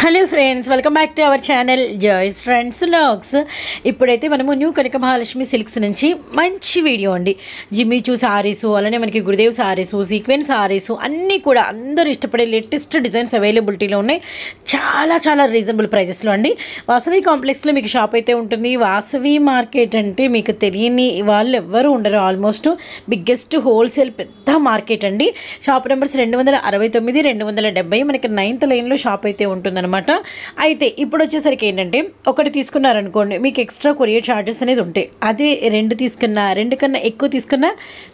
Hello friends, welcome back to our channel Joy's friends vlogs. ఇప్పుడైతే మనము new Kanaka Mahalakshmi silks నుంచి మంచి వీడియో అండి. జిమ్మిచూ సారీసు, అలానే మనకి గురుదేవ్ సారీసు, సీక్వెన్స్ సారీసు అన్నీ కూడా అందరూ ఇష్టపడే లేటెస్ట్ డిజైన్స్ అవైలబిలిటీలో ఉన్నాయి. చాలా చాలా రీజనబుల్ ప్రైజెస్లో అండి. వాసవి కాంప్లెక్స్లో మీకు షాప్ అయితే ఉంటుంది. వాసవి మార్కెట్ అంటే మీకు తెలియని వాళ్ళు ఎవ్వరూ ఉండరు. ఆల్మోస్ట్ బిగ్గెస్ట్ హోల్సేల్ పెద్ద మార్కెట్ అండి. షాప్ నెంబర్స్ 269, 270, మనకి 9th లైన్లో షాప్ అయితే ఉంటుంది అనమాట. అయితే ఇప్పుడు వచ్చేసరికి ఏంటంటే, ఒకటి తీసుకున్నారనుకోండి మీకు ఎక్స్ట్రా కొరియర్ ఛార్జెస్ అనేది ఉంటాయి. అదే రెండు కన్నా ఎక్కువ తీసుకున్నా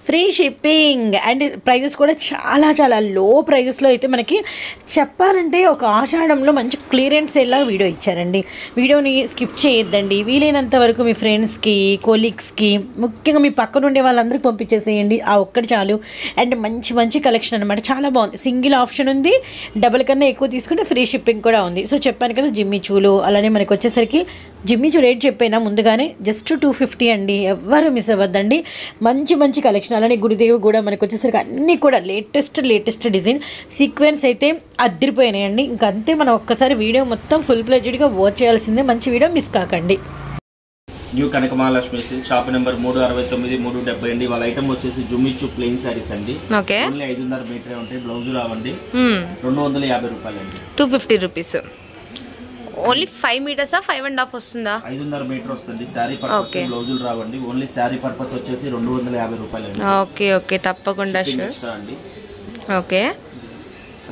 ఫ్రీ షిప్పింగ్ అండ్ ప్రైజెస్ కూడా చాలా చాలా లో ప్రైజెస్లో అయితే మనకి చెప్పాలంటే ఒక ఆషాఢంలో మంచి క్లియరెన్స్ సేల్లాగా వీడియో ఇచ్చారండి. వీడియోని స్కిప్ చేయొద్దండి. వీలైనంత వరకు మీ ఫ్రెండ్స్కి, కొలీగ్స్కి, ముఖ్యంగా మీ పక్కన ఉండే వాళ్ళందరికీ పంపించేసేయండి. ఆ ఒక్కటి చాలు. అండ్ మంచి మంచి కలెక్షన్ అనమాట. చాలా బాగుంది. సింగిల్ ఆప్షన్ ఉంది. డబుల్ కన్నా ఎక్కువ తీసుకుంటే ఫ్రీ షిప్పింగ్ కూడా ఉంది. సో చెప్పాను కదా, జిమ్మిచూలు. అలానే మనకి వచ్చేసరికి జిమ్మిచూ రేట్ చెప్పైనా ముందుగానే జస్ట్ 250 అండి. ఎవ్వరు మిస్ అవ్వద్దండి. మంచి మంచి కలెక్షన్. అలానే గురుదేవ్ కూడా మనకి వచ్చేసరికి అన్నీ కూడా లేటెస్ట్ డిజైన్ సీక్వెన్స్ అయితే అదిరిపోయినాయండి. ఇంకంతే, మనం ఒక్కసారి వీడియో మొత్తం ఫుల్ ప్లెడ్జ్డ్గా వాచ్ చేయాల్సిందే. మంచి వీడియో మిస్ కాకండి. New Kanaka Mahalakshmi silk shop number 369, 370 అండి. వాళ్ళ ఐటమ్ వచ్చేసి జిమ్మిచూ ప్లెయిన్ సారీస్ అండి. ఓన్లీ 500 మీటరే ఉంటాయి. బ్లౌజ్ రావండి. 250 రూపాయలు అండి. 250 రూపీస్. ఓన్లీ 5 మీటర్సా 5.5 వస్తుందా? 500 మీటర్ వస్తుంది. శారీ పర్పస్ బ్లౌజులు రావండి. ఓన్లీ శారీ పర్పస్ వచ్చేసి 250 రూపాయలు అండి. ఓకే ఓకే, తప్పకుండా అండి. ఓకే,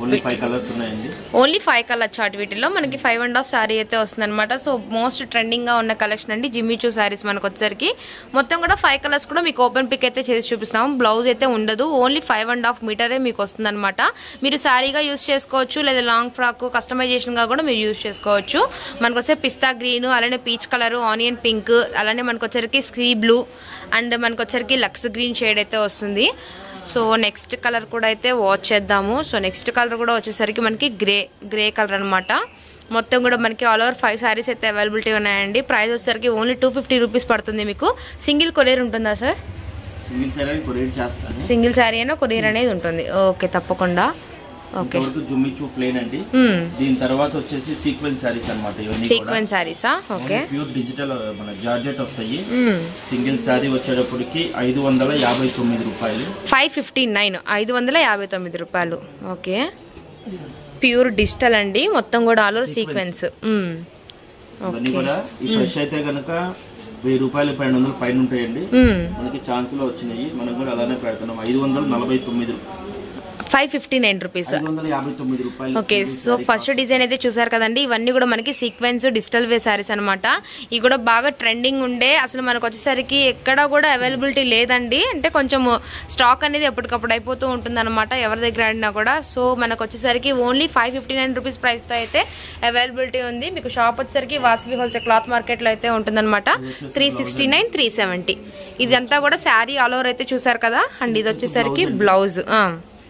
ఓన్లీ 5 కలర్స్ ఉన్నాయండి. Only 5 colour chart. వీటిలో మనకి 5.5 శారీ అయితే వస్తుంది అనమాట. సో మోస్ట్ ట్రెండింగ్ గా ఉన్న కలెక్షన్ అండి జిమ్మిచూ శారీస్. మనకు వచ్చేసరికి మొత్తం కూడా 5 కలర్స్ కూడా మీకు ఓపెన్ పిక్ అయితే చేసి చూపిస్తాము. బ్లౌజ్ అయితే ఉండదు. ఓన్లీ 5.5 మీటరే మీకు వస్తుంది అనమాట. మీరు శారీగా యూస్ చేసుకోవచ్చు, లేదా లాంగ్ ఫ్రాక్ కస్టమైజేషన్ గా కూడా మీరు యూస్ చేసుకోవచ్చు. మనకు వచ్చే పిస్తా గ్రీన్, అలానే పీచ్ కలర్, ఆనియన్ పింక్, అలానే మనకు వచ్చరికి స్కీ బ్లూ అండ్ మనకు వచ్చరికి లక్స్ గ్రీన్ షేడ్ అయితే వస్తుంది. సో నెక్స్ట్ కలర్ కూడా అయితే వాచ్ చేద్దాము. సో నెక్స్ట్ కలర్ కూడా వచ్చేసరికి మనకి గ్రే కలర్ అనమాట. మొత్తం కూడా మనకి ఆల్ ఓవర్ 5 శారీస్ అయితే అవైలబిలిటీ ఉన్నాయండి. ప్రైస్ వచ్చేసరికి ఓన్లీ 250 రూపీస్ పడుతుంది. మీకు సింగిల్ కొరియర్ ఉంటుందా సార్? సింగిల్ శారీ అయినా కొరియర్ అనేది ఉంటుంది. ఓకే, తప్పకుండా. ఓకే, జిమ్మిచూ ప్లెయిన్ అండి. దీని తర్వాత వచ్చేసి సీక్వెన్స్ సారీస్ అన్నమాట. ఇవన్నీ సీక్వెన్స్ సారీసా? ఓకే, ప్యూర్ డిజిటల్ మన జార్జెట్ వస్తాయి. సింగిల్ సారీ వచ్చేటప్పటికి 559 రూపాయలు. 559, 559 రూపాయలు. ఓకే, ప్యూర్ డిజిటల్ అండి. మొత్తం కూడా ఆల్ ఓవర్ సీక్వెన్స్. ఇవన్నీ కూడా ఈ ఫ్రెష్ అయితే కనుక 1000 రూపాయలు, 1200 పైన ఉంటాయండి. మనకి ఛాన్స్ లో వచ్చినాయి. మనం కూడా అలానే పెడుతున్నాం. 549, 559 rupees. Okay, so first design అయితే చూసారు కదండి. ఇవన్నీ కూడా మనకి సీక్వెన్స్ డిజిటల్ వే శారీస్ అనమాట. ఇవి కూడా బాగా ట్రెండింగ్ ఉండే. అసలు మనకు వచ్చేసరికి ఎక్కడ కూడా అవైలబిలిటీ లేదండి. అంటే కొంచెం స్టాక్ అనేది ఎప్పటికప్పుడు అయిపోతూ ఉంటుంది అనమాట, ఎవరి దగ్గర ఆడినా కూడా. సో మనకు వచ్చేసరికి ఓన్లీ 559 రూపీస్ ప్రైస్ తో అయితే అవైలబిలిటీ ఉంది. మీకు షాప్ వచ్చేసరికి వాసవి హోల్సేల్ క్లాత్ మార్కెట్ లో అయితే ఉంటుంది అనమాట. 369, 370. ఇదంతా కూడా శారీ ఆల్ ఓవర్ అయితే చూసారు కదా. అండ్ ఇది వచ్చేసరికి బ్లౌజ్.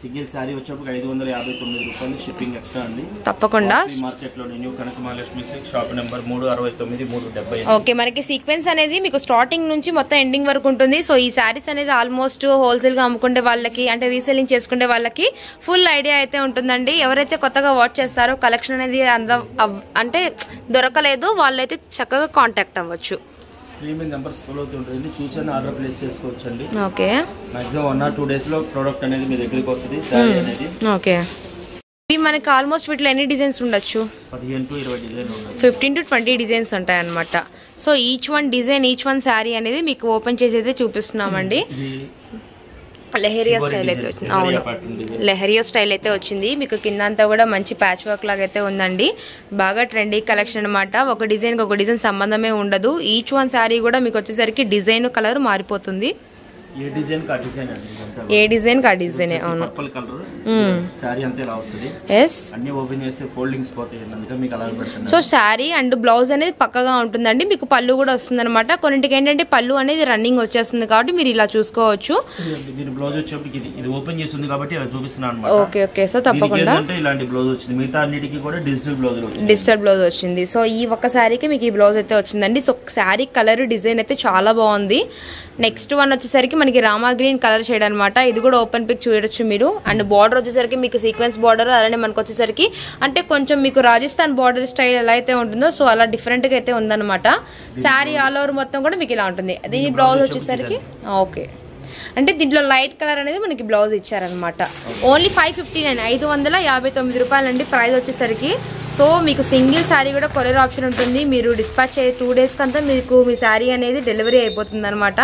సింగిల్ సారీ వచ్చేప్పుడు 559 రూపాయలు షిప్పింగ్ ఎక్స్ట్రా అండి. తప్పకుండా మార్కెట్ లో new Kanaka Mahalakshmi silk shop number 369, 370. Okay, మనకి సీక్వెన్స్ అనేది మీకు స్టార్టింగ్ నుంచి మొత్తం ఎండింగ్ వరకు ఉంటుంది. సో ఈ శారీస్ అనేది ఆల్మోస్ట్ హోల్సేల్ గా అమ్ముకునే వాళ్ళకి, అంటే రీసెల్లింగ్ చేసుకునే వాళ్ళకి ఫుల్ ఐడియా అయితే ఉంటుందండి. ఎవరైతే కొత్తగా వాచ్ చేస్తారో, కలెక్షన్ అనేది అంటే దొరకలేదు, వాళ్ళైతే చక్కగా కాంటాక్ట్ అవ్వచ్చు. స్క్రీన్ నంబర్స్ ఫాలో అవుతుంటుంది. చూసాను ఆర్డర్ ప్లేస్ చేసుకోవచ్చు అండి. ఓకే, మాక్సిమం 1 or 2 days లో ప్రోడక్ట్ అనేది మీ దగ్గరికి వస్తుంది. సారీ అనేది ఓకే. ఇవి మనకి ఆల్మోస్ట్ వీటిలో ఎన్ని డిజైన్స్ ఉండొచ్చు? 15 to 20 డిజైన్ ఉన్నాయి. 15 to 20 డిజైన్స్ ఉంటాయి అనమాట. So each one design, each one sari అనేది మీకు ఓపెన్ చేసి అయితే చూపిస్తున్నామండి. లెహరియా స్టైల్ అయితే వచ్చింది. అవును, లెహరియా స్టైల్ అయితే వచ్చింది. మీకు కింద అంతా కూడా మంచి ప్యాచ్ వర్క్ లాగా అయితే ఉందండి. బాగా ట్రెండీ కలెక్షన్ అనమాట. ఒక డిజైన్ ఒక డిజైన్ సంబంధమే ఉండదు. ఈచ్ వన్ శారీ కూడా మీకు వచ్చేసరికి డిజైన్ కలర్ మారిపోతుంది. ఏ డిజైన్ కా డిజైన్ అండి. ఏ డిజైన్ కా డిజైన్. అవును, పర్పుల్ కలర్ సారీ అంతే ఇలా వస్తుంది. ఎస్, అన్ని ఓపెన్ చేస్తే ఫోల్డింగ్స్ పోతాయి. అందుకే మీకు అలా పెడుతున్నాను. సో శారీ అండ్ బ్లౌజ్ అనేది పక్కగా ఉంటుందండి. మీకు పళ్ళు కూడా వస్తుంది అనమాట. కొన్నింటికి ఏంటంటే పళ్ళు అనేది రన్నింగ్ వచ్చేస్తుంది కాబట్టి మీరు ఇలా చూసుకోవచ్చు. దీని బ్లౌజ్ వచ్చేప్పటికి ఇది ఓపెన్ చేస్తుంది కాబట్టి ఇలా చూపిస్తున్నాను అన్నమాట. ఓకే ఓకే, సో తప్పకుండా ఇలాంటి బ్లౌజ్ వచ్చింది. మిగతా అన్నిటికీ కూడా డిజిటల్ బ్లౌజ్ వచ్చింది. సో ఈ ఒక్క శారీకి మీకు ఈ బ్లౌజ్ అయితే వచ్చిందండి. సో శారీ కలర్ డిజైన్ అయితే చాలా బాగుంది. నెక్స్ట్ వన్ వచ్చేసరికి మనకి రామా గ్రీన్ కలర్ షేడ్ అనమాట. ఇది కూడా ఓపెన్ పిక్ చూడొచ్చు మీరు. అండ్ బార్డర్ వచ్చేసరికి మీకు సీక్వెన్స్ బార్డర్, అలానే మనకు వచ్చేసరికి అంటే కొంచెం మీకు రాజస్థాన్ బార్డర్ స్టైల్ ఎలా అయితే ఉంటుందో సో అలా డిఫరెంట్ గా అయితే ఉందన్నమాట. శారీ ఆల్ ఓవర్ మొత్తం కూడా మీకు ఇలా ఉంటుంది. దీని బ్లౌజ్ వచ్చేసరికి ఓకే అంటే దీంట్లో లైట్ కలర్ అనేది మనకి బ్లౌజ్ ఇచ్చారనమాట. ఓన్లీ 559 559 రూపాయలండి ప్రైస్ వచ్చేసరికి. సో మీకు సింగిల్ శారీ కూడా కొరియర్ ఆప్షన్ ఉంటుంది. మీరు డిస్పాచ్ 2 days కంతా మీకు మీ శారీ అనేది డెలివరీ అయిపోతుంది అనమాట.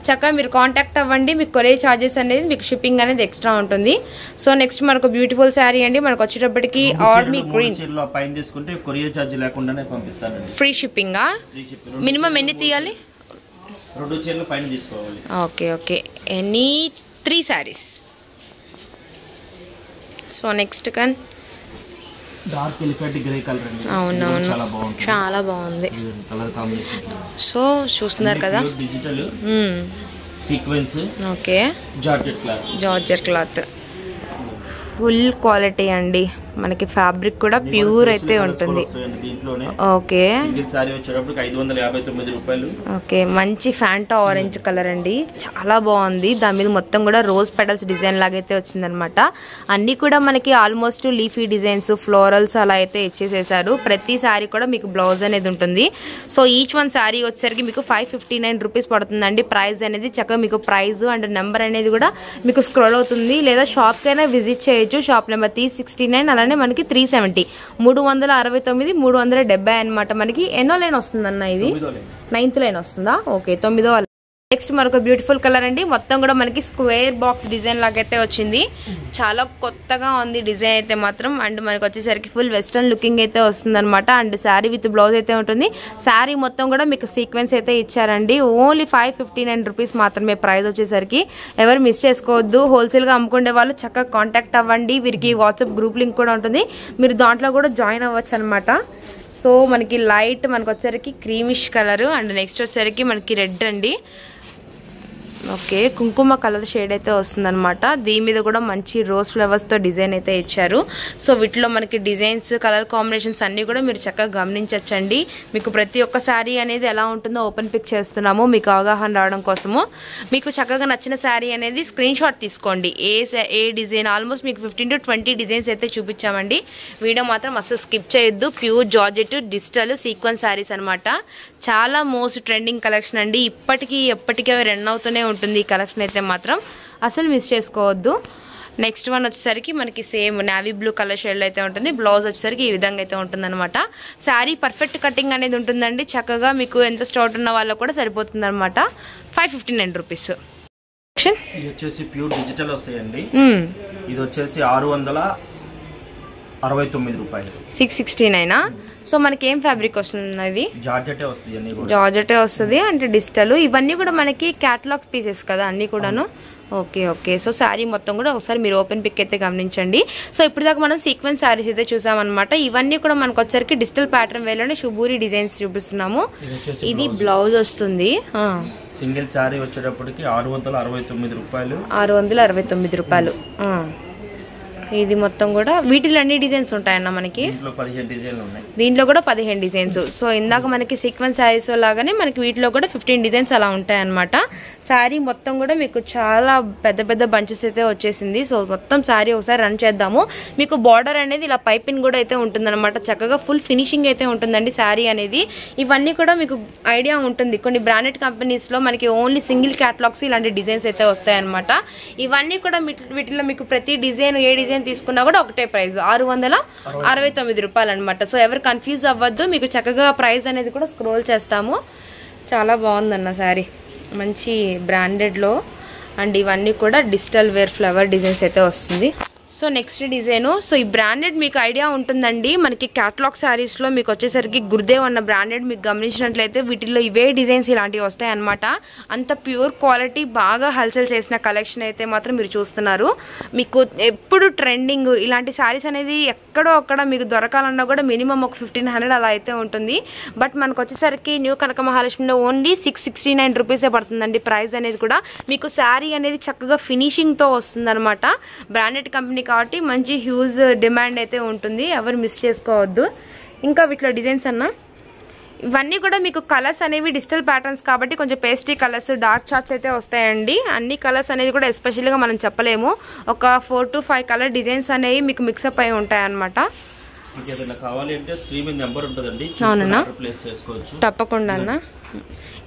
చక్కగా మీరు కాంటాక్ట్ అవ్వండి. మీకు కొరియర్ ఛార్జెస్ అనేది మీకు షిప్పింగ్ అనేది ఎక్స్ట్రా ఉంటుంది. సో నెక్స్ట్ మనకు బ్యూటిఫుల్ శారీ అండి. మనకు వచ్చేటప్పటికి army green free shipping. Minimum ఎన్ని తీయాలి? 2 చీరలు పైన తీసుకోవాలి. Okay okay any 3 sarees. So next కన్ డార్క్ ఎలిఫెంట్ గ్రే కలర్ అండి. అవునవును చాలా బాగుంది కలర్ కాంబినేషన్. సో చూస్తున్నారు కదా digital sequence. Okay georgette cloth full quality అండి. మనకి ఫ్యాబ్రిక్ కూడా ప్యూర్ అయితే ఉంటుంది. ఓకే ఓకే మంచి ఫ్యాంటా ఆరెంజ్ కలర్ అండి. చాలా బాగుంది. దాని మీద మొత్తం కూడా రోజ్ పెటల్స్ డిజైన్ లాగైతే వచ్చింది అనమాట. అన్ని కూడా మనకి ఆల్మోస్ట్ లీఫీ డిజైన్స్, ఫ్లోరల్స్ అలా అయితే ఇచ్చేసేసారు. ప్రతి శారీ కూడా మీకు బ్లౌజ్ అనేది ఉంటుంది. సో ఈచ్ వన్ శారీ వచ్చేసరికి మీకు 559 రూపీస్ పడుతుందండి. ప్రైస్ అనేది చక్కగా మీకు ప్రైస్ అండ్ నెంబర్ అనేది కూడా మీకు స్క్రోల్ అవుతుంది. లేదా షాప్ కైనా విజిట్ చేయొచ్చు. షాప్ నెంబర్ 369 అలానే మనకి 370 369 370 అనమాట. మనకి ఎన్నో లైన్ వస్తుందన్న? ఇది 9th లైన్ వస్తుందా? ఓకే 9వ. నెక్స్ట్ మరొక బ్యూటిఫుల్ కలర్ అండి. మొత్తం కూడా మనకి స్క్వేర్ బాక్స్ డిజైన్ లాగైతే వచ్చింది. చాలా కొత్తగా ఉంది డిజైన్ అయితే మాత్రం. అండ్ మనకి వచ్చేసరికి ఫుల్ వెస్ట్రన్ లుకింగ్ అయితే వస్తుంది అనమాట. అండ్ శారీ విత్ బ్లౌజ్ అయితే ఉంటుంది. శారీ మొత్తం కూడా మీకు సీక్వెన్స్ అయితే ఇచ్చారండి. ఓన్లీ 559 రూపీస్ మాత్రమే ప్రైస్ వచ్చేసరికి. ఎవరు మిస్ చేసుకోవద్దు. హోల్సేల్గా అమ్ముకునే వాళ్ళు చక్కగా కాంటాక్ట్ అవ్వండి. వీరికి వాట్సాప్ గ్రూప్ లింక్ కూడా ఉంటుంది. మీరు దాంట్లో కూడా జాయిన్ అవ్వచ్చు అనమాట. సో మనకి లైట్ మనకు వచ్చేసరికి క్రీమిష్ కలర్ అండ్ నెక్స్ట్ వచ్చేసరికి మనకి రెడ్ అండి. ఓకే కుంకుమ కలర్ షేడ్ అయితే వస్తుందన్నమాట. దీని మీద కూడా మంచి రోజ్ ఫ్లవర్స్తో డిజైన్ అయితే ఇచ్చారు. సో వీటిలో మనకి డిజైన్స్, కలర్ కాంబినేషన్స్ అన్నీ కూడా మీరు చక్కగా గమనించవచ్చండి. మీకు ప్రతి ఒక్క శారీ అనేది ఎలా ఉంటుందో ఓపెన్ పిక్ చేస్తున్నాము మీకు అవగాహన రావడం కోసము. మీకు చక్కగా నచ్చిన శారీ అనేది స్క్రీన్ షాట్ తీసుకోండి. ఏ డిజైన్ ఆల్మోస్ట్ మీకు 15 to 20 డిజైన్స్ అయితే చూపించామండి. వీడియో మాత్రం అసలు స్కిప్ చేయొద్దు. Pure georgette digital sequence saris అనమాట. చాలా మోస్ట్ ట్రెండింగ్ కలెక్షన్ అండి. ఇప్పటికీ ఎప్పటికీ రన్ అవుతూనే ఉంటుంది ఈ కలెక్షన్ అయితే మాత్రం. అసలు మిస్ చేసుకోవద్దు. నెక్స్ట్ వన్ వచ్చేసరికి మనకి same navy blue colour shade అయితే ఉంటుంది. బ్లౌజ్ వచ్చేసరికి ఈ విధంగా అయితే ఉంటుంది అనమాట. శారీ పర్ఫెక్ట్ కటింగ్ అనేది ఉంటుందండి. చక్కగా మీకు ఎంత స్టౌట్ ఉన్న వాళ్ళకు కూడా సరిపోతుంది అనమాట. 559 రూపీస్. ఇది వచ్చేసి ప్యూర్ డిజిటల్ వస్తాయండి. ఇది వచ్చేసి 669 రూపాయలు. 669. సో మనకి ఏం ఫ్యాబ్రిక్ వస్తుంది? ఇది జార్జెటే వస్తుంది అంటే డిజిటల్. ఇవన్నీ కూడా మనకి క్యాటలాగ్ పీసెస్ కదా అన్ని కూడాను. ఓకే ఓకే సో శారీ మొత్తం కూడా ఒకసారి మీరు ఓపెన్ పిక్ అయితే గమనించండి. సో ఇప్పుడు దాకా మనం సీక్వెన్స్ శారీస్ అయితే చూసామన్నమాట. ఇవన్నీ కూడా మనకు వచ్చరికి డిజిటల్ ప్యాటర్న్ వేలోనే శుభూరి డిజైన్స్ చూపిస్తున్నాము. ఇది బ్లౌజ్ వస్తుంది. సింగిల్ శారీ వచ్చేటప్పటికి 669 రూపాయలు. 669 రూపాయలు. ఇది మొత్తం కూడా వీటిలో అన్ని డిజైన్స్ ఉంటాయన్న మనకి. దీంట్లో కూడా 15 డిజైన్స్. సో ఇందాక మనకి సీక్వెన్స్ శారీస్ లాగానే మనకి వీటిలో కూడా 15 డిజైన్స్ అలా ఉంటాయన్నమాట. శారీ మొత్తం కూడా మీకు చాలా పెద్ద పెద్ద బంచెస్ అయితే వచ్చేసింది. సో మొత్తం శారీ ఒకసారి రన్ చేద్దాము. మీకు బార్డర్ అనేది ఇలా పైపింగ్ కూడా అయితే ఉంటుందన్నమాట. చక్కగా ఫుల్ ఫినిషింగ్ అయితే ఉంటుందండి శారీ అనేది. ఇవన్నీ కూడా మీకు ఐడియా ఉంటుంది. కొన్ని బ్రాండెడ్ కంపెనీస్ లో మనకి ఓన్లీ సింగిల్ క్యాటలాగ్స్ ఇలాంటి డిజైన్స్ అయితే వస్తాయన్నమాట. ఇవన్నీ కూడా వీటిలో మీకు ప్రతి డిజైన్ ఏ డిజైన్ తీసుకున్నా కూడా ఒకటే ప్రైస్ 669 రూపాయలు అనమాట. సో ఎవరు కన్ఫ్యూజ్ అవ్వద్దు. మీకు చక్కగా ప్రైస్ అనేది కూడా స్క్రోల్ చేస్తాము. చాలా బాగుందన్న శారీ. మంచి బ్రాండెడ్ లో అండ్ ఇవన్నీ కూడా డిజిటల్ వేర్ ఫ్లవర్ డిజైన్స్ అయితే వస్తుంది. So next design. సో ఈ బ్రాండెడ్ మీకు ఐడియా ఉంటుందండి. మనకి క్యాటలాగ్ శారీస్ లో మీకు వచ్చేసరికి గురుదేవ్ అన్న బ్రాండెడ్ మీకు గమనించినట్లయితే వీటిల్లో ఇవే డిజైన్స్ ఇలాంటివి వస్తాయి అనమాట. అంత ప్యూర్ క్వాలిటీ బాగా హల్చల్ చేసిన కలెక్షన్ అయితే మాత్రం మీరు చూస్తున్నారు. మీకు ఎప్పుడు ట్రెండింగ్ ఇలాంటి శారీస్ అనేది ఎక్కడో అక్కడ మీకు దొరకాలన్నా కూడా మినిమం ఒక 1500 అలా అయితే ఉంటుంది. బట్ మనకు వచ్చేసరికి న్యూ కనక మహాలక్ష్మిలో ఓన్లీ 669 రూపీసే పడుతుందండి ప్రైస్ అనేది కూడా. మీకు శారీ అనేది చక్కగా ఫినిషింగ్ తో వస్తుంది అనమాట. బ్రాండెడ్ కంపెనీ కాబట్టి మంచి హ్యూజ్ డిమాండ్ అయితే ఉంటుంది. ఎవరు మిస్ చేసుకోవద్దు. ఇంకా వీటిలో డిజైన్స్ అన్న ఇవన్నీ కూడా మీకు కలర్స్ అనేవి డిజిటల్ ప్యాటర్న్స్ కాబట్టి కొంచెం పేస్ట్రీ కలర్స్, డార్క్ చార్ట్స్ అయితే వస్తాయండి. అన్ని కలర్స్ అనేది కూడా ఎస్పెషల్గా మనం చెప్పలేము. ఒక 4 to 5 కలర్ డిజైన్స్ అనేవి మీకు మిక్సప్ అయి ఉంటాయి అన్నమాట. తప్పకుండా అన్న,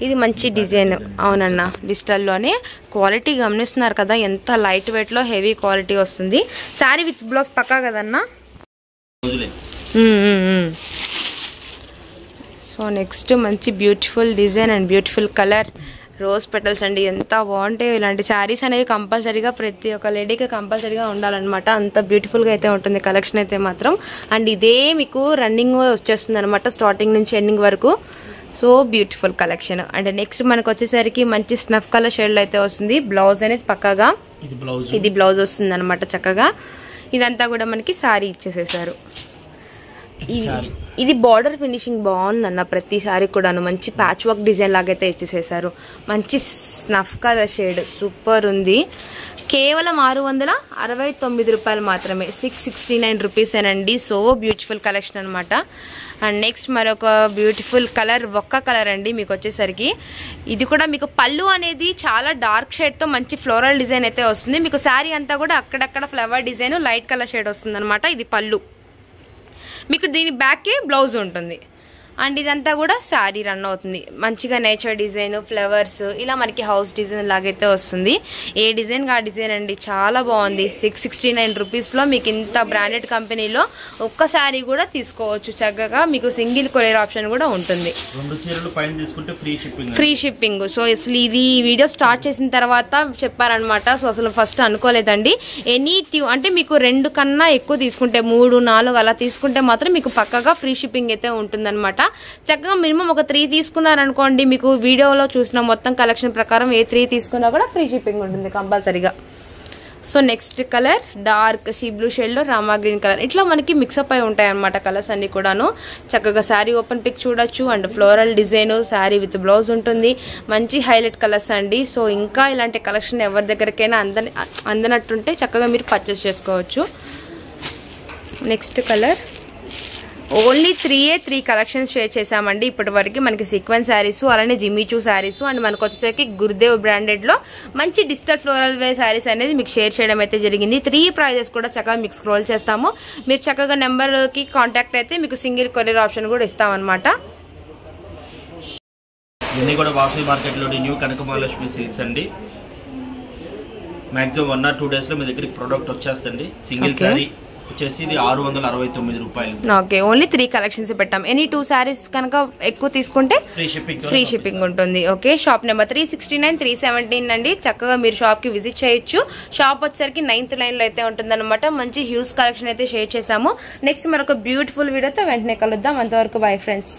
ఇది మంచి డిజైన్. అవునన్నా, డిజిటల్లోనే క్వాలిటీ గమనిస్తున్నారు కదా, ఎంత లైట్ వెయిట్ లో హెవీ క్వాలిటీ వస్తుంది. శారీ విత్ బ్లౌజ్ పక్కా కదన్నా. సో నెక్స్ట్ మంచి beautiful design and beautiful colour rose petals అండి. ఎంత బాగుంటాయి ఇలాంటి శారీస్ అనేవి. కంపల్సరీగా ప్రతి ఒక్క లేడీకి కంపల్సరీగా ఉండాలన్నమాట. అంత బ్యూటిఫుల్గా అయితే ఉంటుంది కలెక్షన్ అయితే మాత్రం. అండ్ ఇదే మీకు రన్నింగ్ వచ్చేస్తుంది అనమాట, స్టార్టింగ్ నుంచి ఎండింగ్ వరకు. So beautiful collection. And next మనకు వచ్చేసరికి మంచి స్నఫ్ కలర్ షేడ్ అయితే వస్తుంది. బ్లౌజ్ అనేది పక్కాగా ఇది బ్లౌజ్ వస్తుంది అనమాట చక్కగా. ఇదంతా కూడా మనకి శారీ ఇచ్చేసేసారు. ఇది బార్డర్ ఫినిషింగ్ బాగుందన్న ప్రతిసారి కూడాను. మంచి ప్యాచ్ వర్క్ డిజైన్ లాగైతే ఇచ్చేసేసారు. మంచి స్నఫ్ కలర్ షేడ్ సూపర్ ఉంది. కేవలం 669 రూపాయలు మాత్రమే, 669 రూపీసేనండి. సో బ్యూటిఫుల్ కలెక్షన్ అనమాట. అండ్ నెక్స్ట్ మరొక బ్యూటిఫుల్ కలర్, ఒక్క కలర్ అండి మీకు వచ్చేసరికి. ఇది కూడా మీకు పళ్ళు అనేది చాలా డార్క్ షేడ్తో మంచి ఫ్లోరల్ డిజైన్ అయితే వస్తుంది. మీకు శారీ అంతా కూడా అక్కడక్కడ flower design light colour shade వస్తుంది అనమాట. ఇది పళ్ళు. మీకు దీని బ్యాక్కి బ్లౌజ్ ఉంటుంది. అండ్ ఇదంతా కూడా శారీ రన్ అవుతుంది. మంచిగా నేచర్ డిజైన్, ఫ్లవర్స్, ఇలా మనకి హౌస్ డిజైన్ లాగైతే వస్తుంది. ఏ డిజైన్ ఆ డిజైన్ అండి, చాలా బాగుంది. 669 రూపీస్లో మీకు ఇంత బ్రాండెడ్ కంపెనీలో ఒక్క శారీ కూడా తీసుకోవచ్చు చక్కగా. మీకు సింగిల్ కొరియర్ ఆప్షన్ కూడా ఉంటుంది, ఫ్రీ షిప్పింగ్. సో అసలు ఇది వీడియో స్టార్ట్ చేసిన తర్వాత చెప్పారనమాట. సో అసలు ఫస్ట్ అనుకోలేదండి. ఎనీ అంటే మీకు 2 కన్నా ఎక్కువ తీసుకుంటే, 3, 4 అలా తీసుకుంటే మాత్రం మీకు పక్కగా ఫ్రీ షిప్పింగ్ అయితే ఉంటుందన్నమాట. చక్కగా మినిమం ఒక 3 తీసుకున్నారనుకోండి, మీకు వీడియోలో చూసిన మొత్తం కలెక్షన్ ప్రకారం ఏ 3 తీసుకున్నా కూడా ఫ్రీ షిప్పింగ్ ఉంటుంది కంపల్సరీగా. So next colour dark sea blue shade లో రామా గ్రీన్ కలర్. ఇట్లా మనకి మిక్సప్ అయి ఉంటాయి అనమాట కలర్స్ అన్ని కూడాను. చక్కగా శారీ ఓపెన్ పిక్ చూడొచ్చు. And floral design, sari with blouse ఉంటుంది. మంచి హైలైట్ కలర్స్ అండి. సో ఇంకా ఇలాంటి కలెక్షన్ ఎవరి దగ్గరకైనా అందనట్టుంటే చక్కగా మీరు పర్చేస్ చేసుకోవచ్చు. Next colour only 3 collections share చేసామండి ఇప్పటి వరకు. మనకి సీక్వెన్స్ శారీస్, అలానే జిమ్మిచూ శారీస్, అండ్ మనకు వచ్చేసరికి గురుదేవ్ బ్రాండెడ్ లో మంచి డిజిటల్ ఫ్లోరల్ వే శారీస్ అనేది మీకు షేర్ చేయడం అయితే జరిగింది. 3 ప్రైజెస్ కూడా చక్కగా మీకు స్క్రోల్ చేస్తాము. మీరు చక్కగా నెంబర్ కి కాంటాక్ట్ అయితే మీకు సింగిల్ కొరియర్ ఆప్షన్ కూడా ఇస్తామన్నమాట. ఇవన్నీ కూడా వాసవి మార్కెట్ లోని న్యూ కనకమహాలక్ష్మి సిల్క్స్ అండి. మాక్సిమం 1 or 2 days లో మీ దగ్గరికి ప్రోడక్ట్ వచ్చేస్తండి. సింగిల్ శారీ వచ్చేసి ఇది 669 రూపాయలు. ఓకే, ఓన్లీ 3 కలెక్షన్స్ పెట్టాం. ఎనీ 2 శారీస్ కనుక ఎక్కువ తీసుకుంటే ఫ్రీ షిప్పింగ్ ఉంటుంది. ఓకే, షాప్ నెంబర్ 369, 317 అండి. చక్కగా మీరు షాప్ కి విజిట్ చేయొచ్చు. షాప్ వచ్చేసరికి 9th లైన్ లో అయితే ఉంటుందన్నమాట. మంచి హ్యూజ్ కలెక్షన్ అయితే షేర్ చేసాము. నెక్స్ట్ మరొక బ్యూటిఫుల్ వీడియోతో వెంటనే కలుద్దాం. అంతవరకు బై ఫ్రెండ్స్.